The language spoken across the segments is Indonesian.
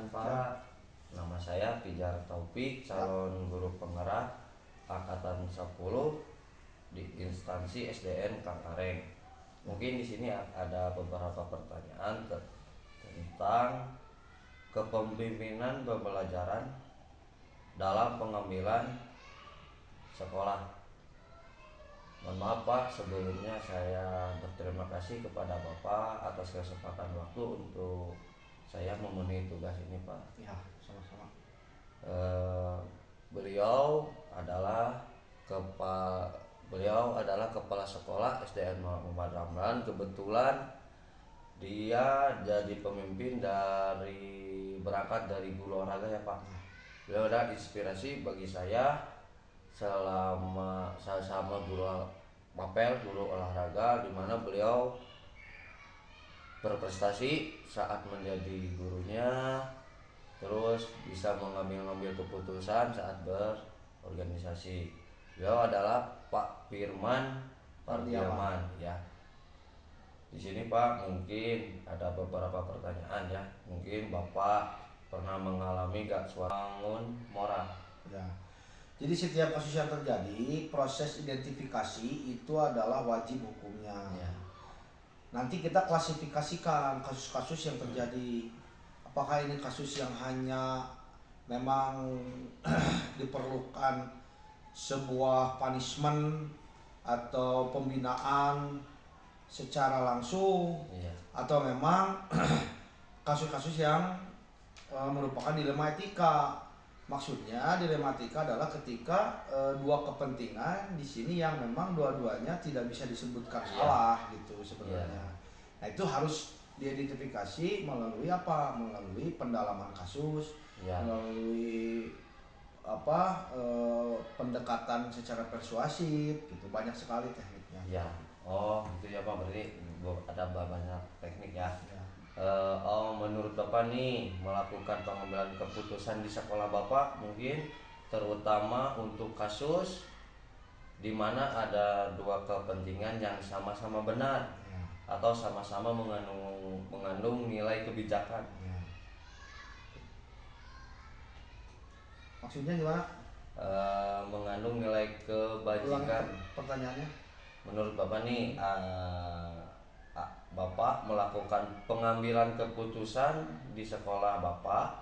Perkenalkan Pak, nama saya Pijar Taufik, calon guru penggerak angkatan 10 di instansi SDN Kangkareng. Mungkin di sini ada beberapa pertanyaan tentang kepemimpinan pembelajaran dalam pengambilan sekolah. Mohon maaf Pak, sebelumnya saya berterima kasih kepada Bapak atas kesempatan waktu untuk saya memenuhi tugas ini Pak. Ya, sama-sama. Beliau adalah kepala sekolah SDN Muhammad Ramlan. Kebetulan dia jadi pemimpin berangkat dari guru olahraga ya Pak. Beliau adalah inspirasi bagi saya selama saya sama guru olahraga, di mana beliau berprestasi saat menjadi gurunya, terus bisa mengambil keputusan saat berorganisasi. Beliau adalah Pak Firman Pardiaman ya. Di sini Pak, mungkin ada beberapa pertanyaan ya. Mungkin Bapak pernah mengalami gak bangun moral? Ya. Jadi setiap kasus yang terjadi, proses identifikasi itu adalah wajib hukumnya. Ya. Nanti kita klasifikasikan kasus-kasus yang terjadi. Apakah ini kasus yang hanya memang diperlukan sebuah punishment atau pembinaan secara langsung, Ya. atau memang kasus-kasus yang merupakan dilema etika. Maksudnya dilema etika adalah ketika dua kepentingan di sini yang memang dua-duanya tidak bisa disebutkan salah gitu sebenarnya. Nah, itu harus diidentifikasi melalui apa? Melalui pendalaman kasus, melalui pendekatan secara persuasif gitu. Banyak sekali tekniknya. Ya. Oh, gitu ya Pak. Berarti ada banyak teknik ya. Menurut Bapak nih, melakukan pengambilan keputusan di sekolah Bapak mungkin terutama untuk kasus di mana ada dua kepentingan yang sama-sama benar atau sama-sama mengandung nilai kebijakan. Maksudnya gimana? Mengandung nilai kebajikan. Pertanyaannya? Menurut Bapak nih, Bapak melakukan pengambilan keputusan di sekolah Bapak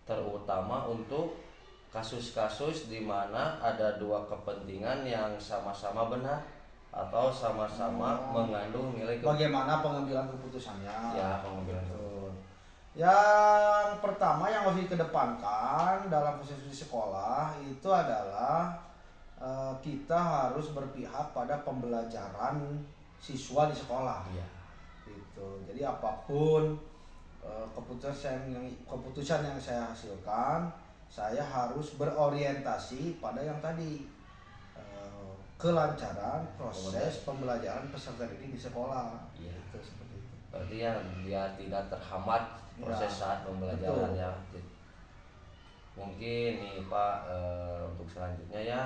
terutama untuk kasus-kasus di mana ada dua kepentingan yang sama-sama benar atau sama-sama mengandung nilai bagaimana pengambilan keputusannya? Ya, pengambilan keputusan. Yang pertama yang harus dikedepankan dalam proses di sekolah itu adalah kita harus berpihak pada pembelajaran siswa di sekolah. Ya. Gitu. Jadi apapun keputusan yang saya hasilkan, saya harus berorientasi pada yang tadi, kelancaran proses pembelajaran peserta didik di sekolah. Ya. Gitu, seperti itu. Berarti ya dia tidak terhambat proses saat pembelajaran ya. Mungkin nih Pak, untuk selanjutnya ya,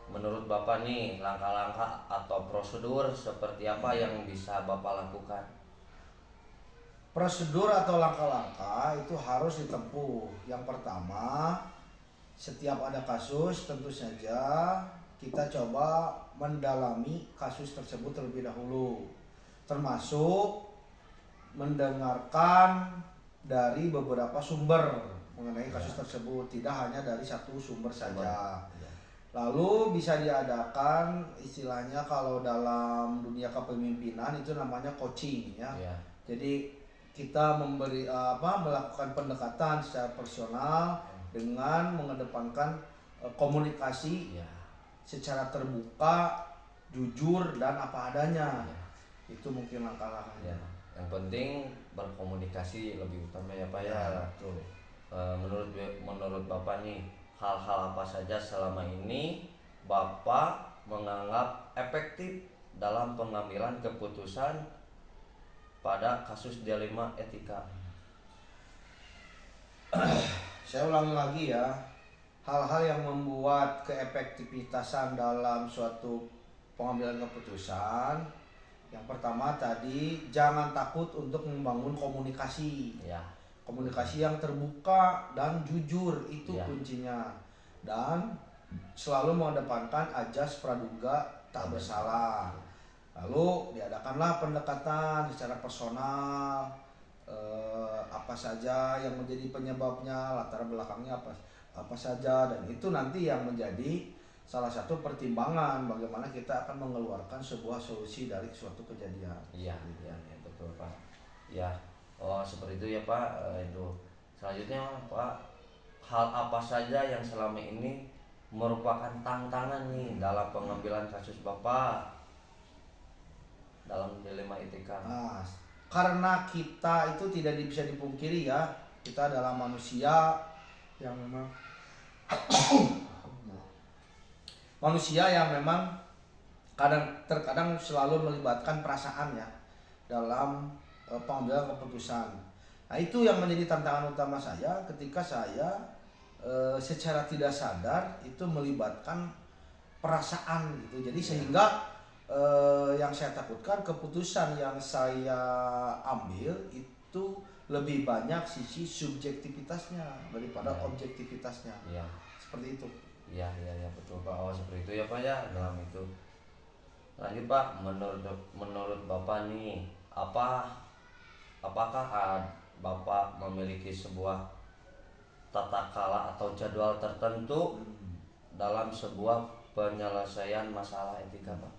menurut Bapak nih langkah-langkah atau prosedur seperti apa yang bisa Bapak lakukan? Prosedur atau langkah-langkah itu harus ditempuh. Yang pertama, setiap ada kasus tentu saja kita coba mendalami kasus tersebut terlebih dahulu, termasuk mendengarkan dari beberapa sumber mengenai kasus tersebut, tidak hanya dari satu sumber saja. Lalu bisa diadakan istilahnya kalau dalam dunia kepemimpinan itu namanya coaching ya. Jadi kita melakukan pendekatan secara personal dengan mengedepankan komunikasi secara terbuka, jujur dan apa adanya. Itu mungkin langkah-langkahnya. Yang penting berkomunikasi lebih utama ya Pak ya. Betul. Menurut Bapak nih, hal-hal apa saja selama ini Bapak menganggap efektif dalam pengambilan keputusan pada kasus dilema etika? Saya ulangi lagi ya, hal-hal yang membuat keefektivitasan dalam suatu pengambilan keputusan. Yang pertama tadi, jangan takut untuk membangun komunikasi. Komunikasi yang terbuka dan jujur itu Ya. kuncinya. Dan selalu mengedepankan ajas praduga tak bersalah. Lalu diadakanlah pendekatan secara personal, apa saja yang menjadi penyebabnya, latar belakangnya apa saja, dan itu nanti yang menjadi salah satu pertimbangan bagaimana kita akan mengeluarkan sebuah solusi dari suatu kejadian. Iya, iya, ya, betul Pak. Ya, oh seperti itu ya Pak. Itu selanjutnya Pak, hal apa saja yang selama ini merupakan tantangan nih dalam pengambilan kasus Bapak dalam dilema etika? Nah, karena kita itu tidak bisa dipungkiri ya, kita adalah manusia yang memang terkadang selalu melibatkan perasaan ya dalam pengambilan keputusan. Nah, itu yang menjadi tantangan utama saya ketika saya secara tidak sadar itu melibatkan perasaan gitu. Jadi sehingga yang saya takutkan keputusan yang saya ambil itu lebih banyak sisi subjektivitasnya daripada objektivitasnya. Iya. Seperti itu. Iya, iya, ya, betul Pak. Oh seperti itu ya Pak ya dalam itu. Lanjut Pak, menurut Bapak nih, apakah Bapak memiliki sebuah tata kala atau jadwal tertentu dalam sebuah penyelesaian masalah etika Pak?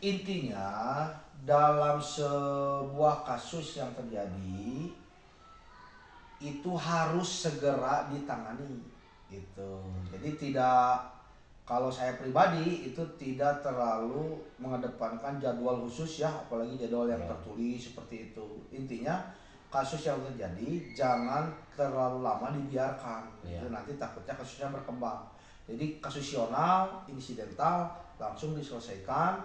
Intinya dalam sebuah kasus yang terjadi itu harus segera ditangani gitu. Jadi kalau saya pribadi itu tidak terlalu mengedepankan jadwal khusus ya, apalagi jadwal yang tertulis seperti itu. Intinya kasus yang terjadi jangan terlalu lama dibiarkan. Itu nanti takutnya kasusnya berkembang. Jadi kasusional, insidental langsung diselesaikan,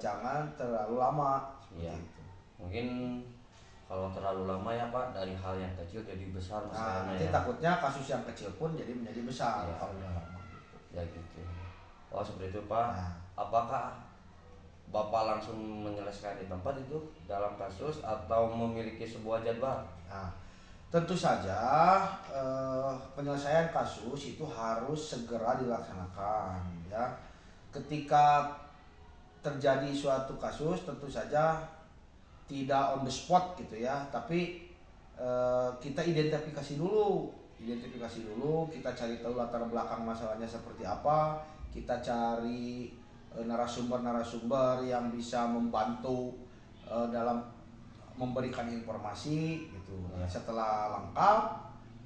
jangan terlalu lama. Iya. Gitu. Mungkin kalau terlalu lama ya Pak, dari hal yang kecil jadi besar Nah, masalahnya nanti ya. takutnya kasus yang kecil pun jadi menjadi besar kalau udah lama. Ya gitu. Oh seperti itu Pak. Nah. Apakah Bapak langsung menyelesaikan di tempat itu dalam kasus atau memiliki sebuah jadwal? Nah, tentu saja penyelesaian kasus itu harus segera dilaksanakan ya. Ketika terjadi suatu kasus tentu saja tidak on the spot gitu ya, tapi kita identifikasi dulu, kita cari tahu latar belakang masalahnya seperti apa, kita cari narasumber yang bisa membantu dalam memberikan informasi gitu. Nah, setelah lengkap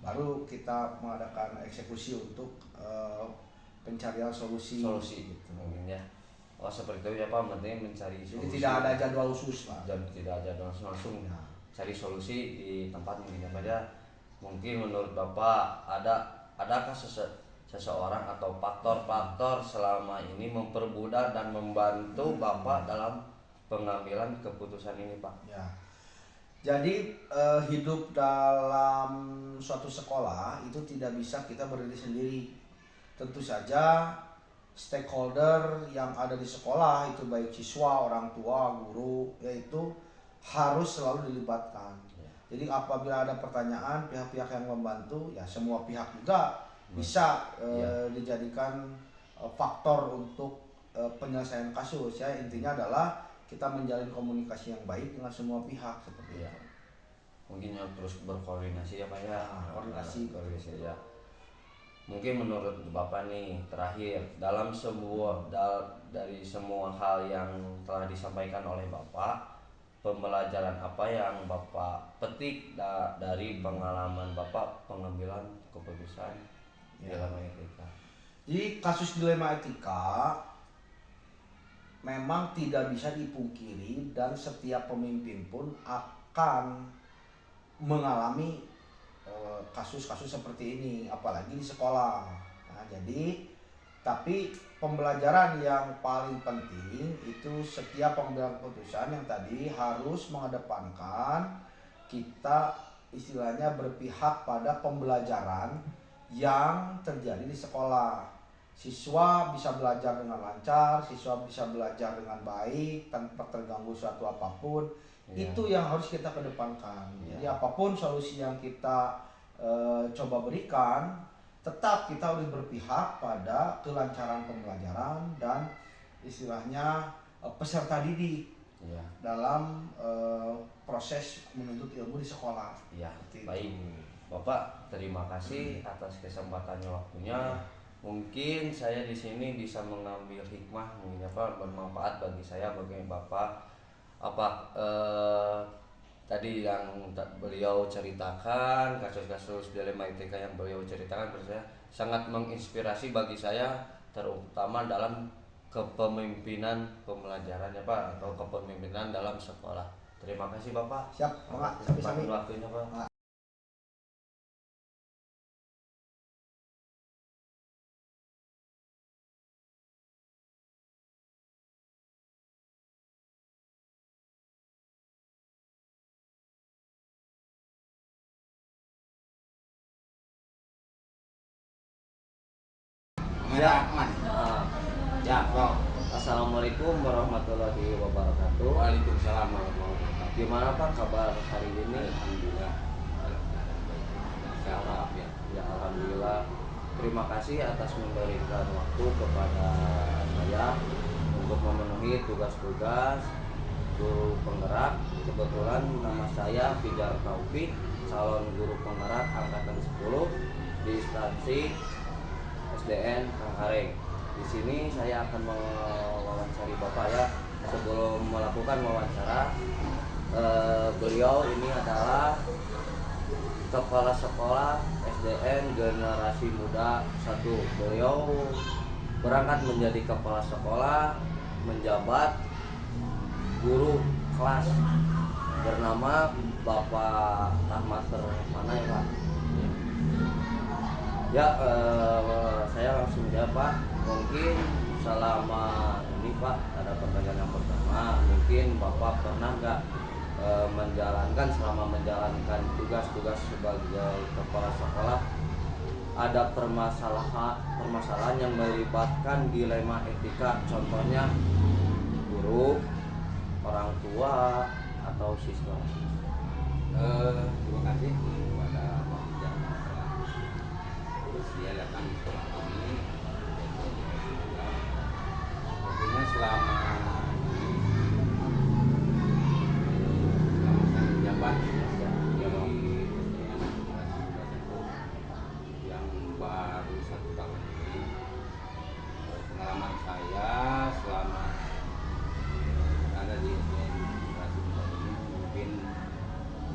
baru kita mengadakan eksekusi untuk pencarian solusi gitu. Mungkin ya. Oh seperti itu ya Pak, penting mencari solusi. Jadi tidak ada jadwal khusus Pak. Dan tidak ada langsung cari solusi di tempat mungkin apa aja. Mungkin menurut Bapak adakah seseorang atau faktor-faktor selama ini mempermudah dan membantu Bapak dalam pengambilan keputusan ini Pak? Ya. Jadi hidup dalam suatu sekolah itu tidak bisa kita berdiri sendiri. Tentu saja stakeholder yang ada di sekolah itu baik siswa, orang tua, guru, yaitu harus selalu dilibatkan. Jadi apabila ada pertanyaan pihak-pihak yang membantu, ya semua pihak juga bisa dijadikan faktor untuk penyelesaian kasus ya. Intinya adalah kita menjalin komunikasi yang baik dengan semua pihak seperti itu. Mungkin yang terus berkoordinasi ya Pak ya. Koordinasi ya. Mungkin menurut Bapak nih terakhir dalam dari semua hal yang telah disampaikan oleh Bapak, pembelajaran apa yang Bapak petik dari pengalaman Bapak pengambilan keputusan dilema etika? Jadi kasus dilema etika memang tidak bisa dipungkiri dan setiap pemimpin pun akan mengalami kasus-kasus seperti ini, apalagi di sekolah. Nah, tapi pembelajaran yang paling penting itu setiap pengambilan keputusan yang tadi harus mengedepankan kita istilahnya berpihak pada pembelajaran yang terjadi di sekolah. Siswa bisa belajar dengan lancar, siswa bisa belajar dengan baik tanpa terganggu suatu apapun. Itu yang harus kita kedepankan. Jadi apapun solusi yang kita coba berikan, tetap kita harus berpihak pada kelancaran pembelajaran dan istilahnya peserta didik dalam proses menuntut ilmu di sekolah. Baik, Bapak, terima kasih atas kesempatannya waktunya. Mungkin saya di sini bisa mengambil hikmah, mungkin bermanfaat bagi saya, bagi Bapak. Tadi yang beliau ceritakan, kasus-kasus dilema ITK yang beliau ceritakan, saya sangat menginspirasi bagi saya, terutama dalam kepemimpinan pembelajaran atau kepemimpinan dalam sekolah. Terima kasih Bapak. Siap, Pak. Sampai waktunya Pak. Assalamualaikum warahmatullahi wabarakatuh. Waalaikumsalam warahmatullahi wabarakatuh. Gimana Pak kabar hari ini? Alhamdulillah. Ya, alhamdulillah. Terima kasih atas memberikan waktu kepada saya untuk memenuhi tugas-tugas guru penggerak. Kebetulan nama saya Pijar Taufik, calon guru penggerak angkatan 10 di instansi SDN Kanghareng. Di sini saya akan mewawancari Bapak ya. Sebelum melakukan wawancara, beliau ini adalah Kepala Sekolah SDN Generasi Muda 1. Beliau berangkat menjadi kepala sekolah, menjabat guru kelas, bernama Bapak Ahmad Permana ya Pak. Ya, saya langsung jawab Pak. Mungkin selama ini Pak ada pertanyaan yang pertama, mungkin Bapak pernah nggak selama menjalankan tugas-tugas sebagai kepala sekolah ada permasalahan yang melibatkan dilema etika, contohnya guru, orang tua atau siswa? Terima kasih kepada Pak Pijar terus dia datang ke sekolah kami. Tentunya selama saya menjabat di SDN yang baru 1 tahun ini, pengalaman saya selama ada di SDN Generasi Muda ini, mungkin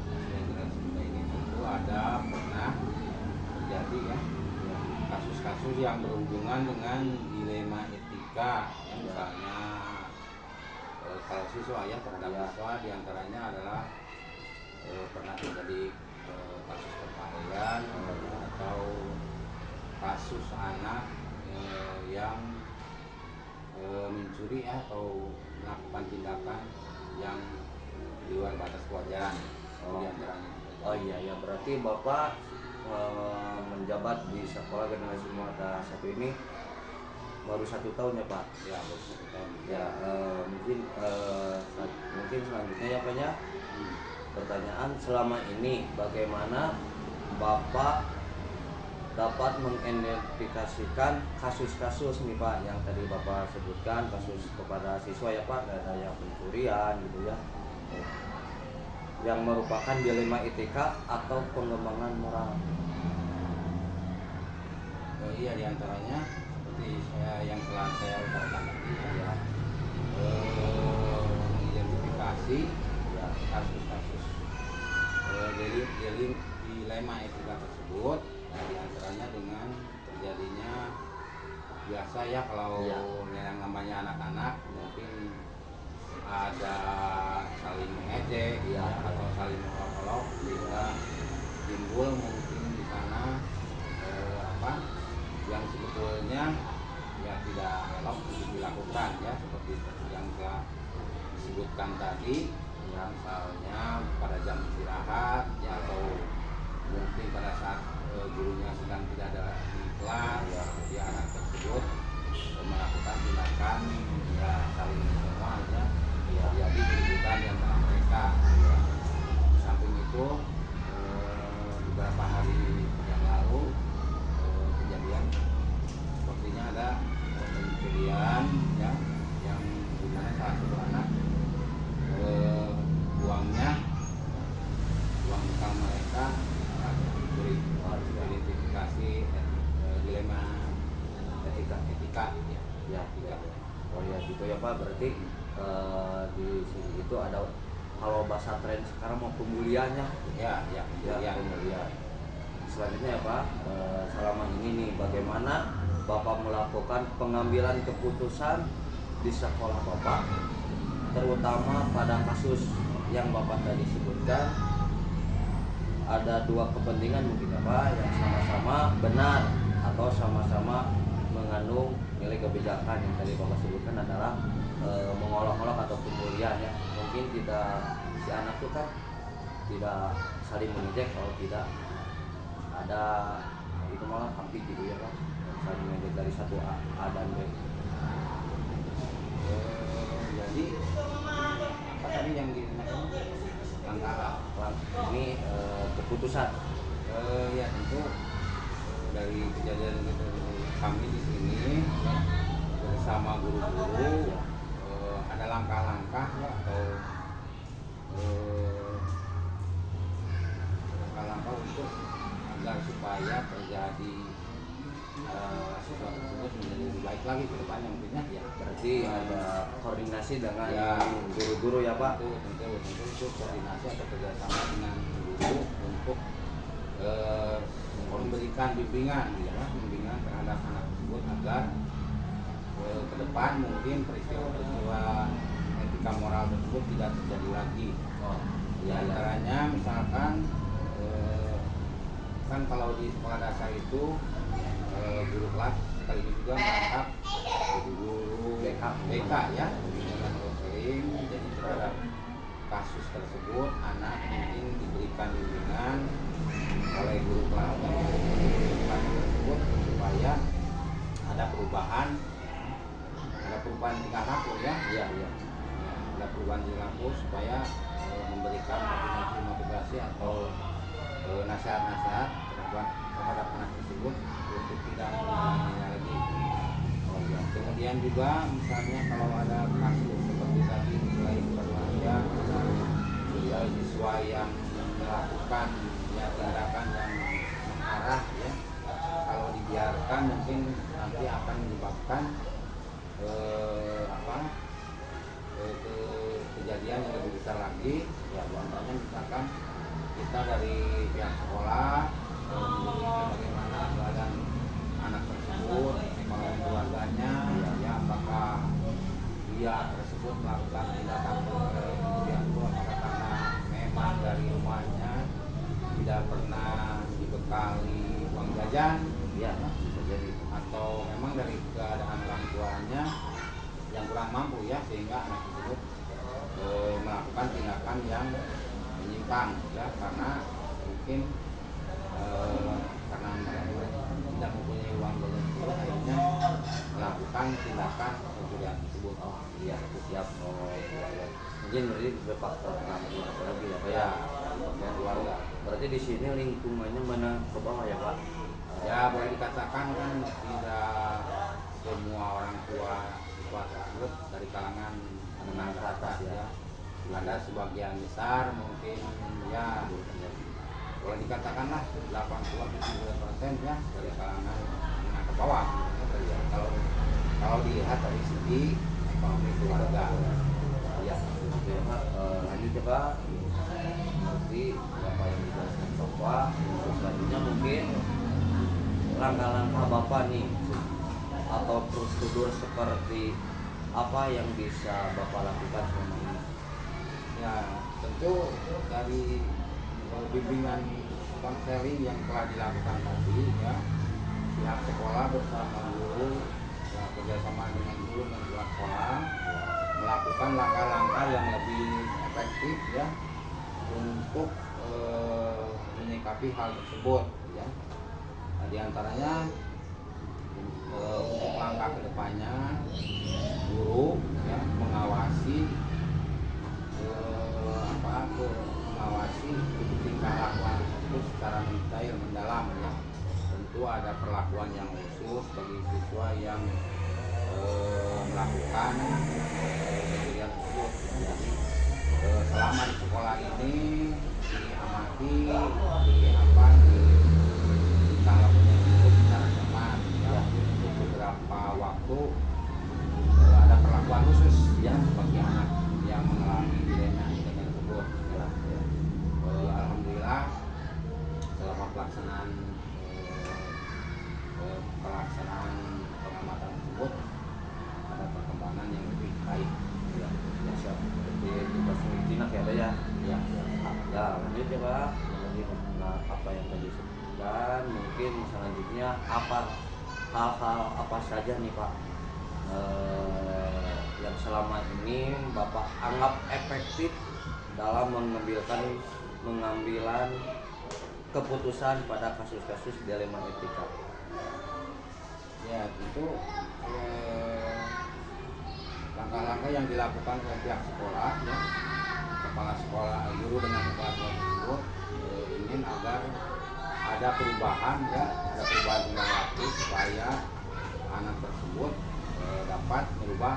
SDN Generasi Muda ini tentu ada pernah terjadi ya kasus-kasus yang berhubungan dengan dilema etika, misalnya kalau siswa ya terhadap siswa diantaranya adalah pernah terjadi kasus perkelahian atau kasus anak yang mencuri atau melakukan tindakan yang di luar batas kewajaran. Oh iya, berarti Bapak menjabat di sekolah generasi muda 1 ini baru 1 tahun ya Pak? Ya, baru 1 tahun. Ya, mungkin selanjutnya ya Pak ya. Pertanyaan, selama ini bagaimana Bapak dapat mengidentifikasikan kasus-kasus nih Pak yang tadi Bapak sebutkan, kasus kepada siswa ya Pak, ada yang pencurian gitu ya, yang merupakan dilema etika atau pengembangan moral? Iya, diantaranya seperti yang telah saya utarakan tadi ya, mengidentifikasi kasus-kasus dilema etika tersebut, diantaranya dengan terjadinya biasa ya kalau yang namanya anak-anak mungkin ada saling mengejek atau saling mengolok-olok sehingga timbul mungkin di sana yang sebetulnya ya tidak elok untuk dilakukan ya, seperti yang telah disebutkan tadi ya, misalnya pada jam istirahat ya, atau mungkin pada saat gurunya sedang tidak ada di kelas ya, anak tersebut melakukan tindakan ya saling semua ya, terjadi keributan di antara mereka. di sini itu ada, kalau bahasa tren sekarang mau pemulihannya. Ya, Pemulihan. Selanjutnya apa? Selama ini nih bagaimana Bapak melakukan pengambilan keputusan di sekolah Bapak, terutama pada kasus yang Bapak tadi sebutkan, ada dua kepentingan mungkin apa yang sama-sama benar atau sama-sama mengandung nilai kebijakan yang tadi Bapak sebutkan adalah mengolok-olok atau pemulihan ya. Mungkin tidak, si anak itu kan tidak saling mengejek kalau tidak ada itu malah hampir gitu ya Pak, saling mengejek dari satu A dan B. Jadi apa tadi yang ditanyakan? Langkah ini keputusan. Ya tentu dari kejadian gitu, kami di sini bersama guru-guru ada langkah-langkah ya, atau langkah-langkah untuk agar supaya terjadi sesuatu tersebut menjadi lebih baik lagi ke depannya mungkin ya. Berarti ada koordinasi dengan Ya, guru-guru ya Pak. tentu itu koordinasi atau kerjasama dengan guru untuk memberikan bimbingan terhadap anak tersebut agar ke depan mungkin peristiwa-peristiwa etika moral tersebut tidak terjadi lagi. Di antaranya misalkan kan kalau di sekolah dasar itu guru kelas sekaligus juga merangkap guru BK ya, dengan counseling. Jadi terhadap kasus tersebut anak mungkin diberikan bimbingan oleh guru kelas tersebut supaya ada perubahan tingkah laku ya. Ada perubahan tingkah laku supaya memberikan motivasi atau nasihat-nasihat terhadap anak tersebut untuk tidak mengulanginya lagi. Kemudian juga misalnya kalau ada kasus seperti tadi nilai berbahaya, ada siswa yang melakukan ya tindakan yang mengarah ya, kalau dibiarkan mungkin nanti akan menyebabkan kejadian yang lebih besar lagi ya. Contohnya misalkan kita dari pihak sekolah bagaimana keadaan anak tersebut, ekonomi keluarganya ya, apakah dia tersebut melakukan tindakan kemudian itu apakah karena memang dari rumahnya tidak pernah dibekali uang jajan ya, bisa jadi, atau memang dari keadaan orang tuanya yang kurang mampu ya, sehingga anak tersebut melakukan tindakan yang menyimpang ya, karena mungkin karena mereka tidak mempunyai uang jajan tersebut, akhirnya melakukan tindakan pencurian tersebut. Iya, siap. Mungkin berarti faktor pengaruh apa lagi ya Pak ya? Keluarga. Berarti di sini lingkungannya mana ke bawah ya Pak? Ya boleh dikatakan kan tidak semua orang tua siswa tersebut dari kalangan menengah ke atas ya. Ada sebagian besar mungkin ya boleh dikatakanlah 80-90% ya dari kalangan menengah ke bawah. Kalau dilihat dari segi ekonomi keluarga. Ya, lanjut ya Pak. Seperti Bapak yang dijelaskan Bapak, untuk selanjutnya mungkin langkah-langkah Bapak nih atau prosedur seperti apa yang bisa Bapak lakukan selama ini? Ya tentu dari bimbingan konseling yang telah dilakukan tadi ya, pihak sekolah bersama guru ya, kerjasama dengan guru dan pihak sekolah melakukan langkah-langkah yang lebih efektif ya untuk menyikapi hal tersebut ya. Nah, di antaranya untuk langkah kedepannya guru ya mengawasi mengawasi tingkah laku anak tersebut secara detail mendalam ya. Tentu ada perlakuan yang khusus bagi siswa yang melakukan kejadian tersebut. Jadi selama di sekolah ini diamati tingkah lakunya tersebut secara cermat ya. Untuk beberapa waktu ada perlakuan khusus ya bagi anak selanjutnya hal-hal apa saja nih Pak yang selama ini Bapak anggap efektif dalam mengambilan keputusan pada kasus-kasus dilema etika? Ya tentu langkah-langkah yang dilakukan oleh pihak sekolah ya, kepala sekolah, guru dengan kepala sekolah tersebut ingin agar ada perubahan ya, ada perubahan perilaku supaya anak tersebut dapat merubah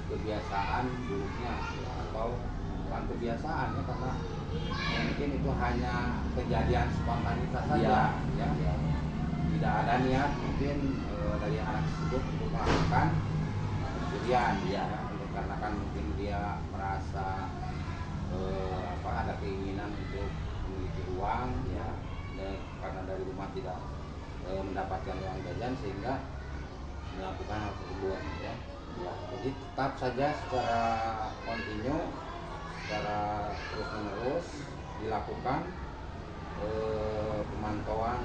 kebiasaan buruknya ya, atau bukan kebiasaan ya, karena mungkin itu hanya kejadian spontanitas saja ya, tidak ada niat mungkin dari anak tersebut untuk melakukan pencurian ya, dikarenakan mungkin dia merasa ada keinginan untuk memiliki uang ya, dan karena dari rumah tidak mendapatkan uang jajan sehingga melakukan hal tersebut ya. Jadi tetap saja secara kontinu, secara terus menerus dilakukan pemantauan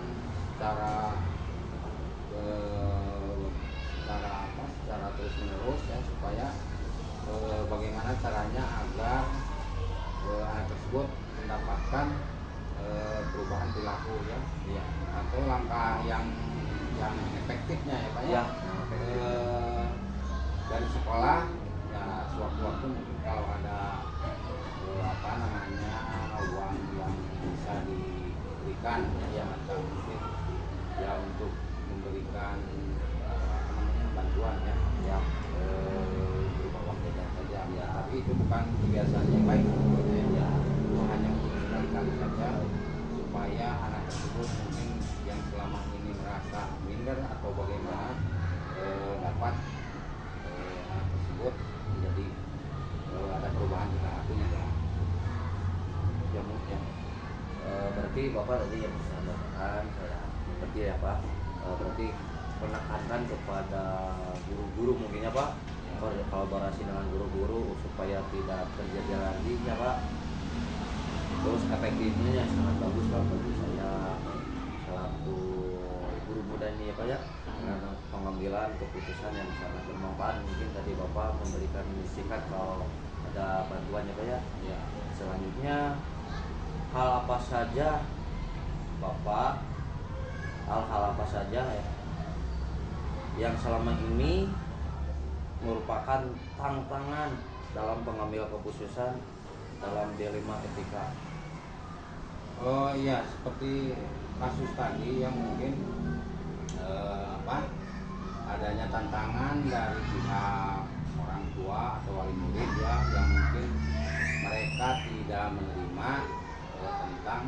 secara terus menerus ya, supaya bagaimana caranya agar anak tersebut mendapatkan perubahan perilaku ya, atau langkah yang efektifnya ya Pak ya, dari sekolah ya, sewaktu-waktu mungkin kalau ada uang yang bisa diberikan ya, atau mungkin ya untuk memberikan bantuan ya, berupa uang jajan saja ya, tapi itu bukan kebiasaan yang baik ya, itu hanya untuk sekali-kali saja supaya anak tersebut mungkin yang selama ini merasa minder atau bagaimana dapat anak tersebut menjadi ada perubahan perilakunya ya mungkin. Berarti Bapak tadi yang menyampaikan saya berarti ya Pak, berarti menekankan kepada guru-guru mungkin ya Pak, kolaborasi dengan guru-guru supaya tidak terjadi lagi ya Pak. Terus efektifnya sangat bagus Pak bagi saya selaku guru muda ini ya Pak ya, dengan pengambilan keputusan yang sangat bermanfaat. Mungkin tadi Bapak memberikan singkat kalau ada bantuan ya Pak ya. Selanjutnya hal apa saja Bapak, hal-hal apa saja ya yang selama ini merupakan tantangan dalam pengambil keputusan dalam dilema etika? Oh iya, seperti kasus tadi yang mungkin adanya tantangan dari pihak orang tua atau wali murid ya, yang mungkin mereka tidak menerima tentang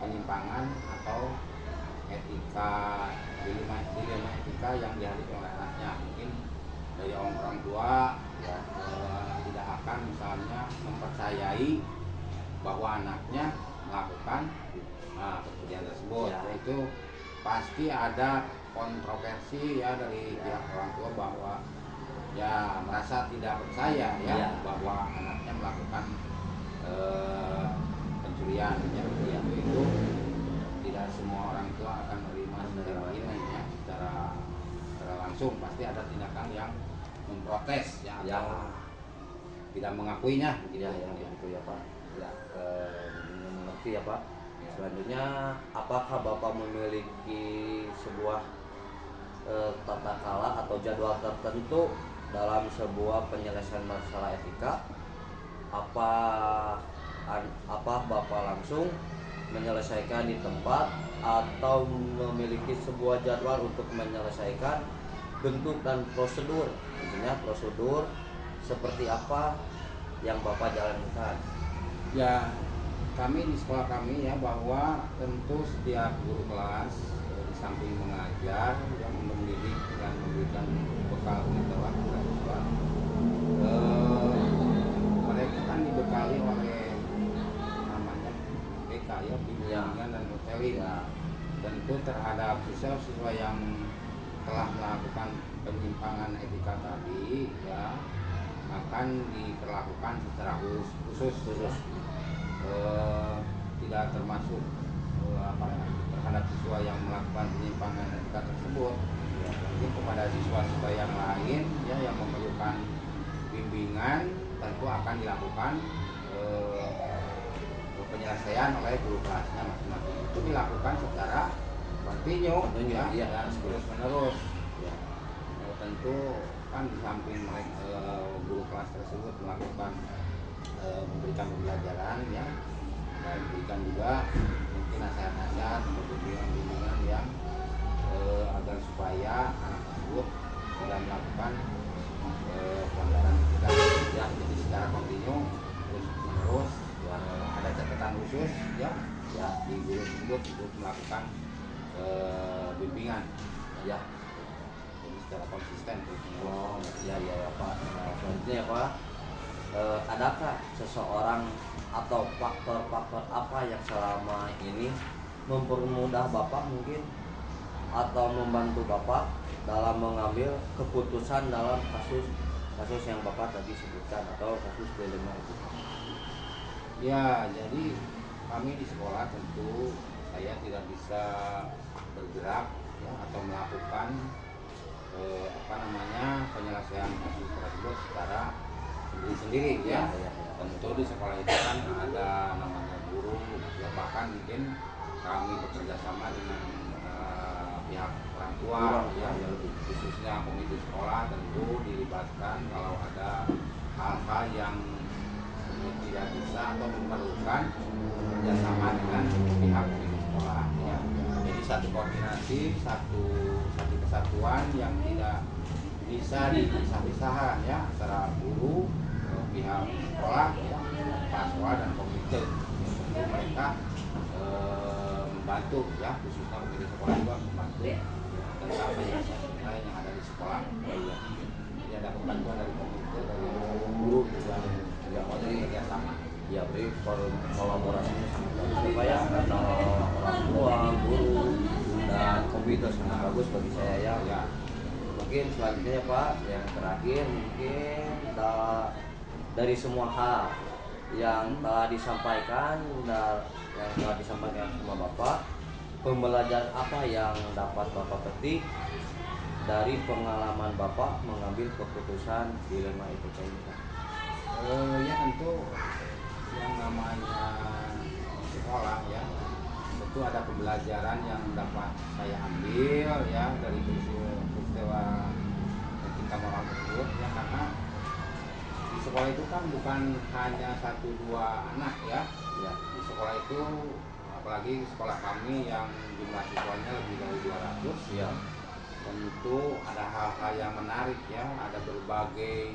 penyimpangan atau etika, dilema etika yang dihadapi oleh anaknya. Mungkin dari orang tua ya, tidak akan misalnya mempercayai bahwa anaknya melakukan pencurian tersebut ya. Itu pasti ada kontroversi ya dari pihak orang tua bahwa ya merasa tidak percaya ya, bahwa anaknya melakukan pencurian ya. Itu tidak semua orang tua akan menerima secara ini ya, secara langsung pasti ada tindakan yang memprotes ya, atau tidak mengakuinya gitu ya Pak ya, mengerti ya Pak. Selanjutnya apakah Bapak memiliki sebuah tata kala atau jadwal tertentu dalam sebuah penyelesaian masalah etika? Apa Bapak langsung menyelesaikan di tempat atau memiliki sebuah jadwal untuk menyelesaikan, bentuk dan prosedur? Intinya prosedur seperti apa yang Bapak jalankan? Ya, kami di sekolah kami ya, bahwa tentu setiap guru kelas di samping mengajar yang mendidik dan memberikan bekal pengetahuan kepada siswa, mereka kan dibekali oleh namanya BK ya, bimbingan dan counseling ya. Tentu terhadap siswa-siswa yang telah melakukan penyimpangan etika tadi ya, akan diperlakukan secara khusus. Tidak termasuk terhadap siswa yang melakukan penyimpangan etika tersebut, ya, mungkin kepada siswa-siswa yang lain ya yang memerlukan bimbingan tentu akan dilakukan penyelesaian oleh guru kelasnya masing-masing. Itu dilakukan secara kontinu ya, dan terus menerus ya. Tentu kan di samping guru kelas tersebut melakukan memberikan pembelajaran ya, dan berikan juga mungkin nasihat-nasihat atau bimbingan yang agar supaya anak tersebut tidak melakukan pelanggaran etika ya. Jadi secara kontinu terus menerus ya, ada catatan khusus ya di guru tersebut untuk melakukan bimbingan ya, jadi secara konsisten terus menerus. Ya Pak. Nah, selanjutnya ya Pak, adakah seseorang atau faktor-faktor apa yang selama ini mempermudah Bapak mungkin atau membantu Bapak dalam mengambil keputusan dalam kasus yang Bapak tadi sebutkan atau kasus dilema itu? Ya, jadi kami di sekolah tentu saya tidak bisa bergerak ya, atau melakukan penyelesaian kasus tersebut secara sendiri ya. Tentu di sekolah itu kan ada namanya guru ya, bahkan mungkin kami bekerja sama dengan pihak orang tua ya, khususnya komite sekolah tentu dilibatkan kalau ada hal-hal yang tidak bisa atau memerlukan kerjasama dengan pihak komite sekolah ya. Jadi satu koordinasi, satu kesatuan yang tidak bisa dipisah-pisahkan ya antara guru, pihak sekolah, ya, paswa dan komite. Tentu mereka membantu ya, khususnya komite sekolah juga membantu tentang penyelesaian yang ada di sekolah. Jadi ada bantuan dari komite, dari guru juga yang mau kerjasama. Ya, beri kolaborasinya sangat bagus supaya antara orang tua, guru, dan komite sangat bagus bagi saya ya. Mungkin selanjutnya Pak, yang terakhir mungkin dari semua hal yang telah disampaikan sama Bapak, pembelajaran apa yang dapat Bapak petik dari pengalaman Bapak mengambil keputusan dilema etika ini Pak? Ya tentu yang namanya sekolah ya, tentu ada pembelajaran yang dapat saya ambil ya dari peristiwa etika moral tersebut ya, karena di sekolah itu kan bukan hanya 1-2 anak ya. Di sekolah itu apalagi sekolah kami yang jumlah siswanya lebih dari 200 ya, tentu ada hal-hal yang menarik ya, ada berbagai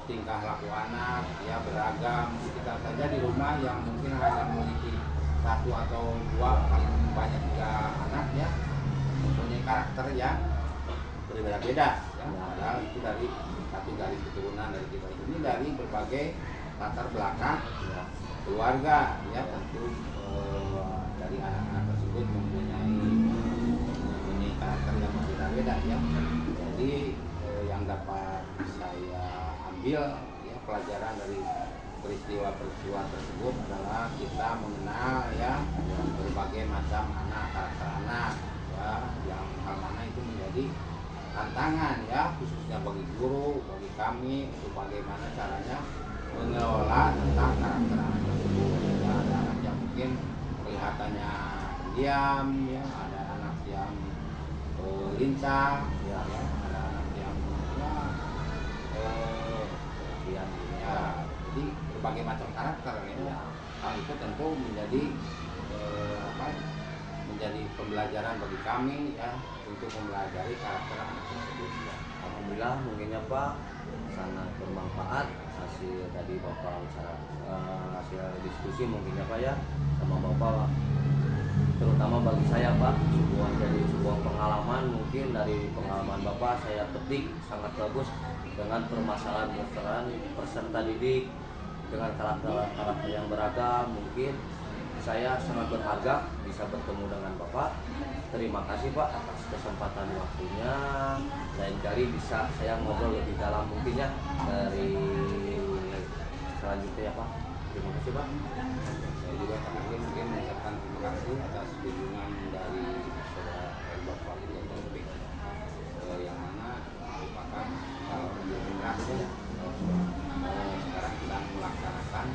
tingkah laku anak ya, beragam. Kita saja di rumah yang mungkin hanya memiliki 1 atau 2, paling banyak 3 anak ya, mempunyai karakter yang berbeda-beda ya, padahal itu dari satu garis keturunan dari kita ini, dari berbagai latar belakang ya, keluarga ya. Tentu dari anak-anak tersebut mempunyai karakter yang berbeda-beda ya. Jadi yang dapat saya ambil ya, pelajaran dari peristiwa tersebut adalah kita mengenal ya berbagai macam karakter anak ya, yang hal mana itu menjadi tantangan ya, khususnya bagi guru, bagi kami, untuk bagaimana caranya mengelola tentang karakter anak tersebut ya. Ada anak yang mungkin kelihatannya pendiam ya, ada anak yang lincah ya, ada anak yang jadi berbagai macam karakter ya. Hal itu tentu menjadi menjadi pembelajaran bagi kami ya, untuk mempelajari karakter anak tersebut ya. Alhamdulillah mungkinnya Pak sangat bermanfaat hasil tadi Bapak hasil diskusi mungkinnya Pak ya sama Bapak, terutama bagi saya Pak jadi sebuah pengalaman. Mungkin dari pengalaman Bapak saya petik sangat bagus dengan permasalahan peserta didik dengan karakter yang beragam. Mungkin saya sangat berharga bisa bertemu dengan Bapak. Terima kasih Pak atas kesempatan waktunya. Lain kali bisa saya ngobrol lebih dalam mungkinnya dari selanjutnya ya Pak. Terima kasih Pak. Saya juga terakhir mungkin mengucapkan terima kasih atas dukungan dari saudara Herbert Walid Topik yang mana merupakan salah satu generasi sekarang sedang melaksanakan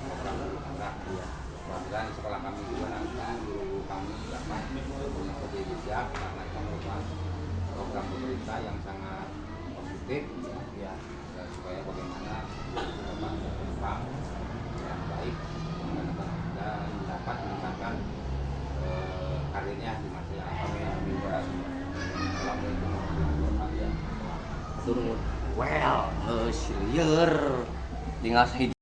program guru anak. Dan sekolah kami juga nanti guru kami dapat mengikuti jejak karena itu merupakan program pemerintah yang sangat positif ya, supaya bagaimana dapat berkembang yang baik dan dapat meningkatkan karirnya di masa yang akan datang. Assalamualaikum warahmatullahi wabarakatuh. Well, liar tinggal